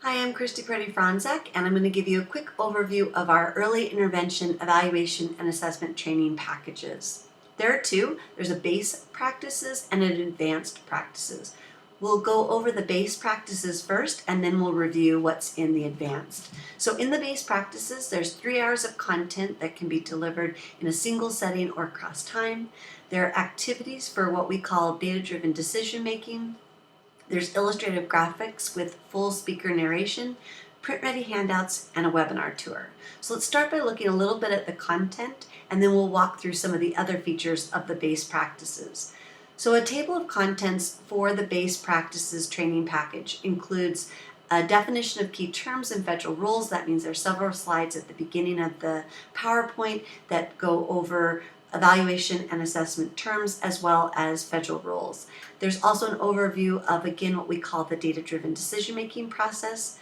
Hi, I'm Pretti-Frontczak, and I'm going to give you a quick overview of our early intervention evaluation and assessment training packages. There are two. There's a base practices and an advanced practices. We'll go over the base practices first, and then we'll review what's in the advanced. So in the base practices, there's 3 hours of content that can be delivered in a single setting or across time. There are activities for what we call data-driven decision making. There's illustrative graphics with full speaker narration, print-ready handouts, and a webinar tour. So let's start by looking a little bit at the content, and then we'll walk through some of the other features of the base practices. So a table of contents for the base practices training package includes a definition of key terms and federal rules. That means there's several slides at the beginning of the PowerPoint that go over evaluation and assessment terms as well as federal rules. There's also an overview of, again, what we call the data-driven decision-making process.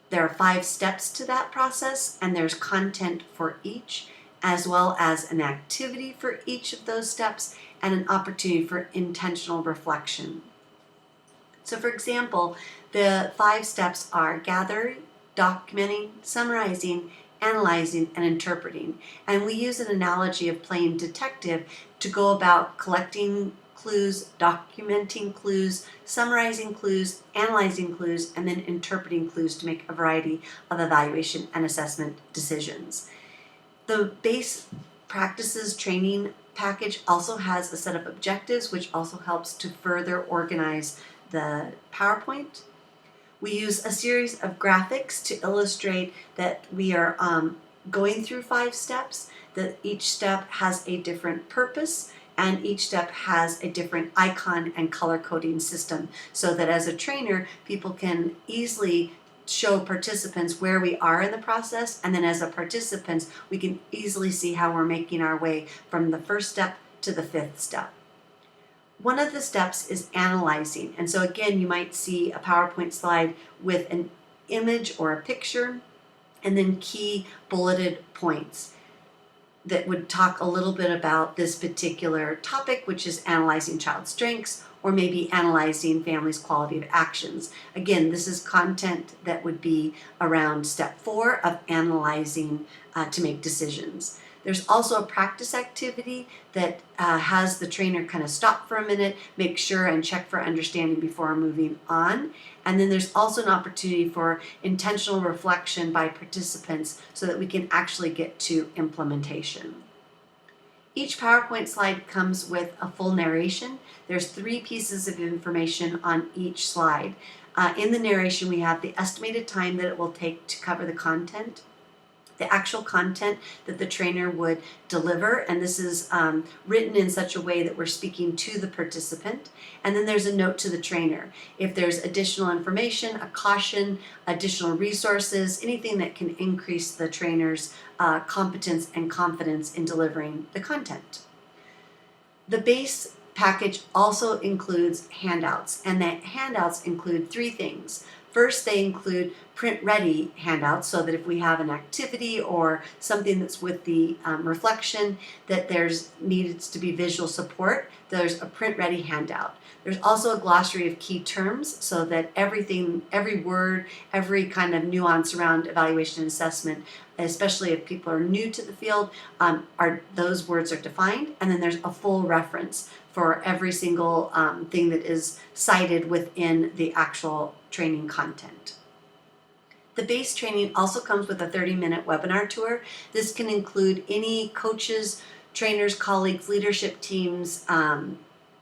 There are 5 steps to that process, and there's content for each, as well as an activity for each of those steps and an opportunity for intentional reflection. So for example, the 5 steps are gathering, documenting, summarizing, analyzing, and interpreting. And we use an analogy of playing detective to go about collecting clues, documenting clues, summarizing clues, analyzing clues, and then interpreting clues to make a variety of evaluation and assessment decisions. The base practices training package also has a set of objectives, which also helps to further organize the PowerPoint. We use a series of graphics to illustrate that we are going through 5 steps, that each step has a different purpose, and each step has a different icon and color coding system, so that as a trainer, people can easily show participants where we are in the process, and then as a participants, we can easily see how we're making our way from the first step to the 5th step. One of the steps is analyzing, and so again, you might see a PowerPoint slide with an image or a picture, and then key bulleted points that would talk a little bit about this particular topic, which is analyzing child strengths, or maybe analyzing families' quality of actions. Again, this is content that would be around step 4 of analyzing to make decisions. There's also a practice activity that has the trainer kind of stop for a minute, make sure and check for understanding before moving on. And then there's also an opportunity for intentional reflection by participants so that we can actually get to implementation. Each PowerPoint slide comes with a full narration. There's 3 pieces of information on each slide. In the narration, we have the estimated time that it will take to cover the content, the actual content that the trainer would deliver, and this is written in such a way that we're speaking to the participant. And then there's a note to the trainer. If there's additional information, a caution, additional resources, anything that can increase the trainer's competence and confidence in delivering the content. The base package also includes handouts, and the handouts include 3 things. First, they include print-ready handouts, so that if we have an activity or something that's with the reflection that there's needed to be visual support, there's a print-ready handout. There's also a glossary of key terms, so that everything, every word, every kind of nuance around evaluation and assessment, especially if people are new to the field, those words are defined. And then there's a full reference for every single thing that is cited within the actual training content. The base training also comes with a 30-minute webinar tour. This can include any coaches, trainers, colleagues, leadership teams.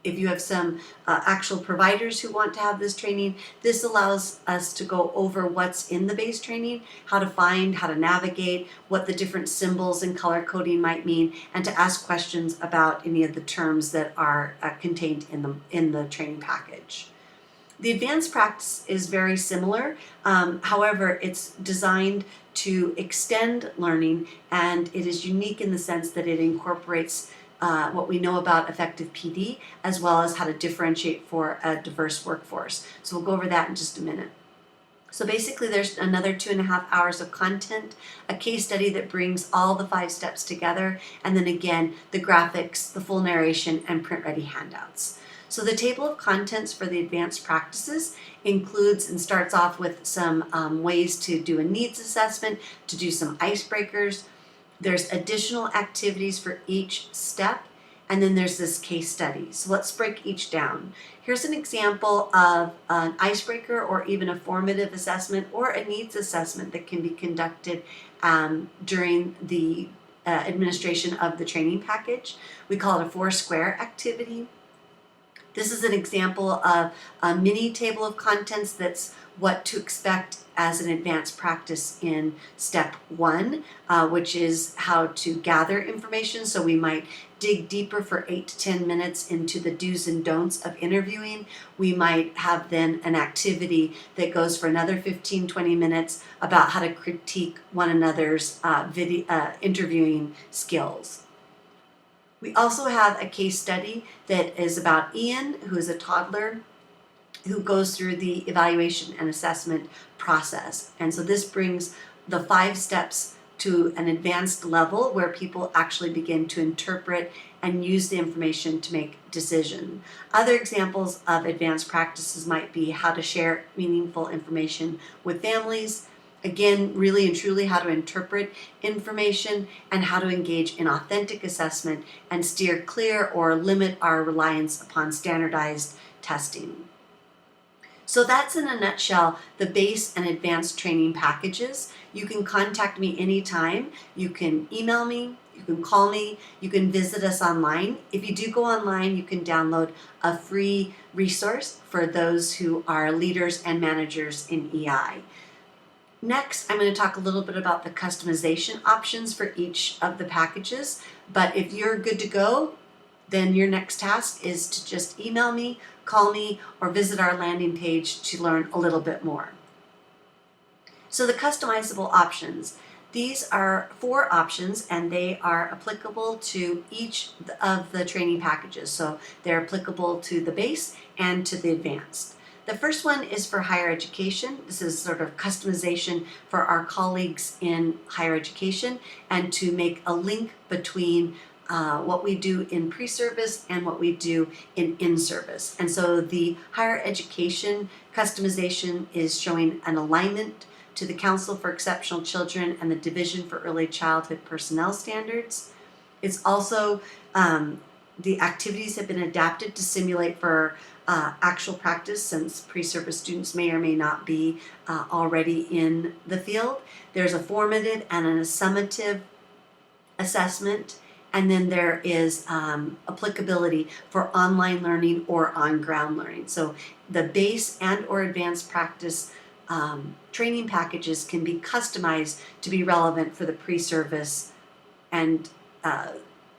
If you have some actual providers who want to have this training, this allows us to go over what's in the base training, how to find, how to navigate, what the different symbols and color coding might mean, and to ask questions about any of the terms that are contained in the training package. The advanced practice is very similar. However, it's designed to extend learning, and it is unique in the sense that it incorporates what we know about effective PD, as well as how to differentiate for a diverse workforce. So we'll go over that in just a minute. So basically there's another 2.5 hours of content, a case study that brings all the 5 steps together, and then again, the graphics, the full narration, and print-ready handouts. So the table of contents for the advanced practices includes and starts off with some ways to do a needs assessment, to do some icebreakers. There's additional activities for each step, and then there's this case study. So let's break each down. Here's an example of an icebreaker or even a formative assessment or a needs assessment that can be conducted during the administration of the training package. We call it a 4-square activity. This is an example of a mini table of contents that's what to expect as an advanced practice in step 1, which is how to gather information. So we might dig deeper for 8 to 10 minutes into the do's and don'ts of interviewing. We might have then an activity that goes for another 15-20 minutes about how to critique one another's interviewing skills. We also have a case study that is about Ian, who is a toddler, who goes through the evaluation and assessment process. And so this brings the 5 steps to an advanced level where people actually begin to interpret and use the information to make decisions. Other examples of advanced practices might be how to share meaningful information with families. Again, really and truly how to interpret information and how to engage in authentic assessment and steer clear or limit our reliance upon standardized testing. So that's in a nutshell the base and advanced training packages. You can contact me anytime. You can email me, you can call me, you can visit us online. If you do go online, you can download a free resource for those who are leaders and managers in EI. Next, I'm going to talk a little bit about the customization options for each of the packages. But if you're good to go, then your next task is to just email me, call me, or visit our landing page to learn a little bit more. So the customizable options. These are 4 options and they are applicable to each of the training packages. So they're applicable to the base and to the advanced. The first one is for higher education. This is sort of customization for our colleagues in higher education and to make a link between what we do in pre-service and what we do in service. And so the higher education customization is showing an alignment to the Council for Exceptional Children and the Division for Early Childhood Personnel Standards. It's also, the activities have been adapted to simulate for actual practice since pre-service students may or may not be already in the field. There's a formative and a summative assessment, and then there is applicability for online learning or on-ground learning. So the base and or advanced practice training packages can be customized to be relevant for the pre-service and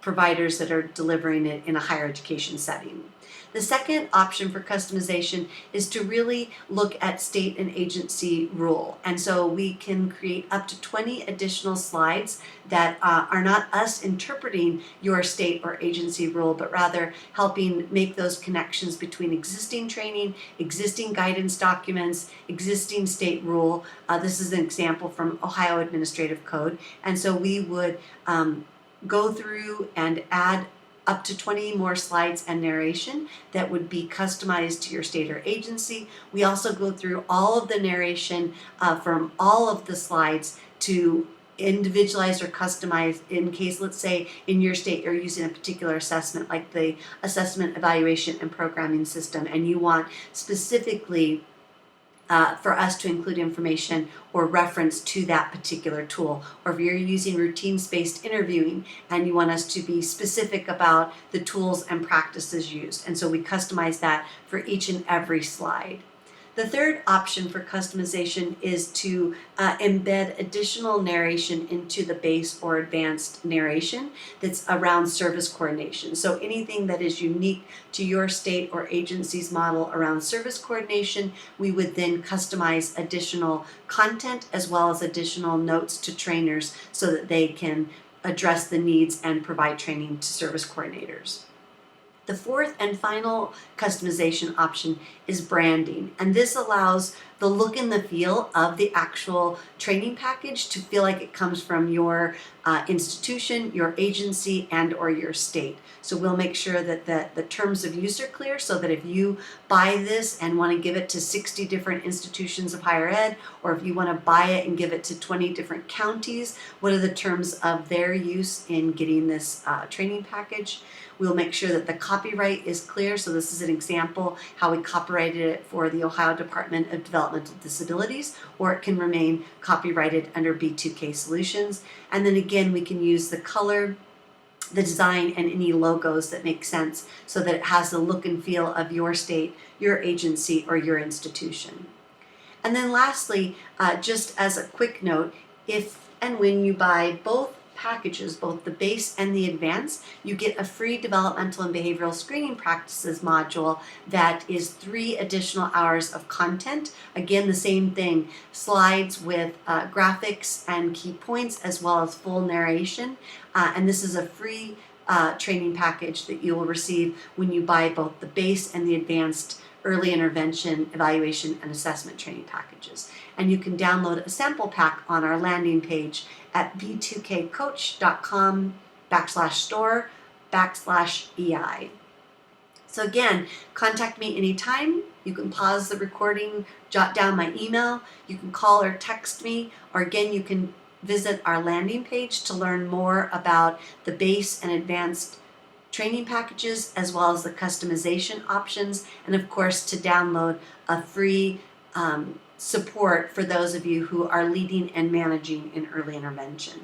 providers that are delivering it in a higher education setting. The second option for customization is to really look at state and agency rule. And so we can create up to 20 additional slides that are not us interpreting your state or agency rule, but rather helping make those connections between existing training, existing guidance documents, existing state rule. This is an example from Ohio Administrative Code. And so we would go through and add up to 20 more slides and narration that would be customized to your state or agency. We also go through all of the narration from all of the slides to individualize or customize in case, let's say, in your state you're using a particular assessment like the assessment, evaluation, and programming system, and you want specifically for us to include information or reference to that particular tool. Or if you're using routine-based interviewing and you want us to be specific about the tools and practices used. And so we customize that for each and every slide. The third option for customization is to embed additional narration into the base or advanced narration that's around service coordination. So anything that is unique to your state or agency's model around service coordination, we would then customize additional content as well as additional notes to trainers so that they can address the needs and provide training to service coordinators. The fourth and final customization option is branding, and this allows the look and the feel of the actual training package to feel like it comes from your institution, your agency, and or your state. So we'll make sure that the terms of use are clear, so that if you buy this and want to give it to 60 different institutions of higher ed, or if you want to buy it and give it to 20 different counties, what are the terms of their use in getting this training package? We'll make sure that the copyright is clear. So this is an example how we copyrighted it for the Ohio Department of Developmental Disabilities, or it can remain copyrighted under B2K Solutions. And then again, we can use the color, the design, and any logos that make sense, so that it has the look and feel of your state, your agency, or your institution. And then lastly, just as a quick note, if and when you buy both packages, both the base and the advanced, you get a free developmental and behavioral screening practices module that is 3 additional hours of content. Again, the same thing, slides with graphics and key points, as well as full narration. And this is a free training package that you will receive when you buy both the base and the advanced early intervention, evaluation, and assessment training packages. And you can download a sample pack on our landing page at b2kcoach.com/store/EI. So again, contact me anytime. You can pause the recording, jot down my email, you can call or text me, or again, you can visit our landing page to learn more about the base and advanced training packages, as well as the customization options, and of course to download a free support for those of you who are leading and managing in early intervention.